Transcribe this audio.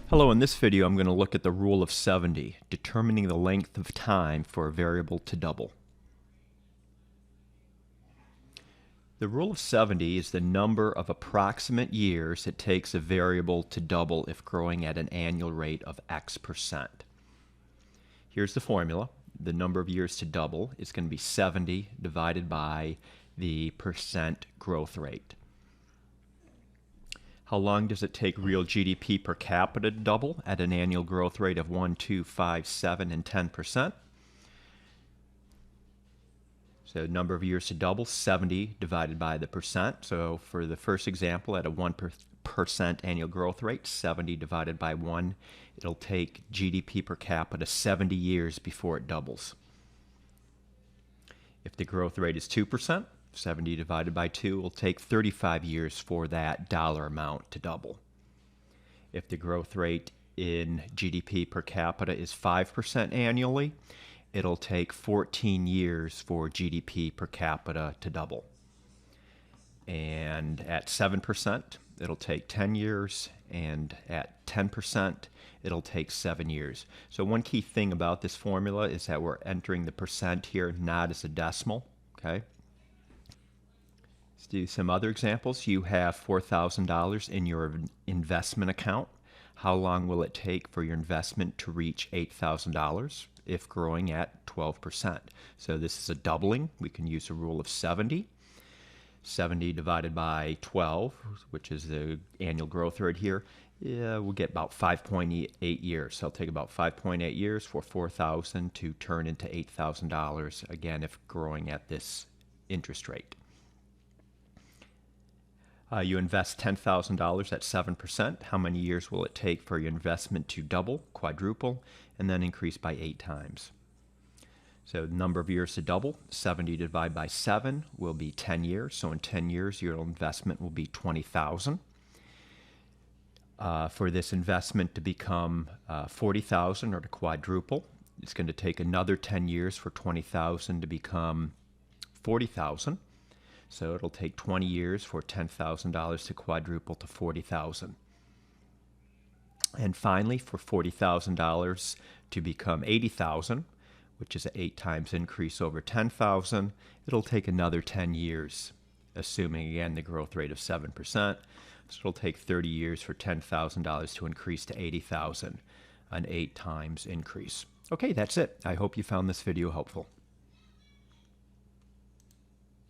Hello, in this video I'm going to look at the rule of 70, determining the length of time for a variable to double. The rule of 70 is the number of approximate years it takes a variable to double if growing at an annual rate of X%. Here's the formula. The number of years to double is going to be 70 divided by the percent growth rate. How long does it take real GDP per capita to double at an annual growth rate of 1, 2, 5, 7, and 10%? So number of years to double, 70 divided by the percent. So for the first example, at a 1% annual growth rate, 70 divided by 1, it'll take GDP per capita 70 years before it doubles. If the growth rate is 2%, 70 divided by 2 will take 35 years for that dollar amount to double. If the growth rate in GDP per capita is 5% annually, it'll take 14 years for GDP per capita to double. And at 7%, it'll take 10 years, and at 10%, it'll take 7 years. So one key thing about this formula is that we're entering the percent here not as a decimal, okay? Let's do some other examples. You have $4,000 in your investment account. How long will it take for your investment to reach $8,000 if growing at 12%? So this is a doubling. We can use a rule of 70. 70 divided by 12, which is the annual growth rate here, we'll get about 5.8 years. So it'll take about 5.8 years for $4,000 to turn into $8,000, again, if growing at this interest rate. You invest $10,000 at 7%. How many years will it take for your investment to double, quadruple, and then increase by 8 times? So the number of years to double, 70 divided by 7 will be 10 years. So in 10 years, your investment will be $20,000. For this investment to become $40,000 or to quadruple, it's going to take another 10 years for $20,000 to become $40,000. So it'll take 20 years for $10,000 to quadruple to $40,000. And finally, for $40,000 to become $80,000, which is an 8 times increase over $10,000, it'll take another 10 years, assuming again the growth rate of 7%. So it'll take 30 years for $10,000 to increase to $80,000, an 8 times increase. Okay, that's it. I hope you found this video helpful.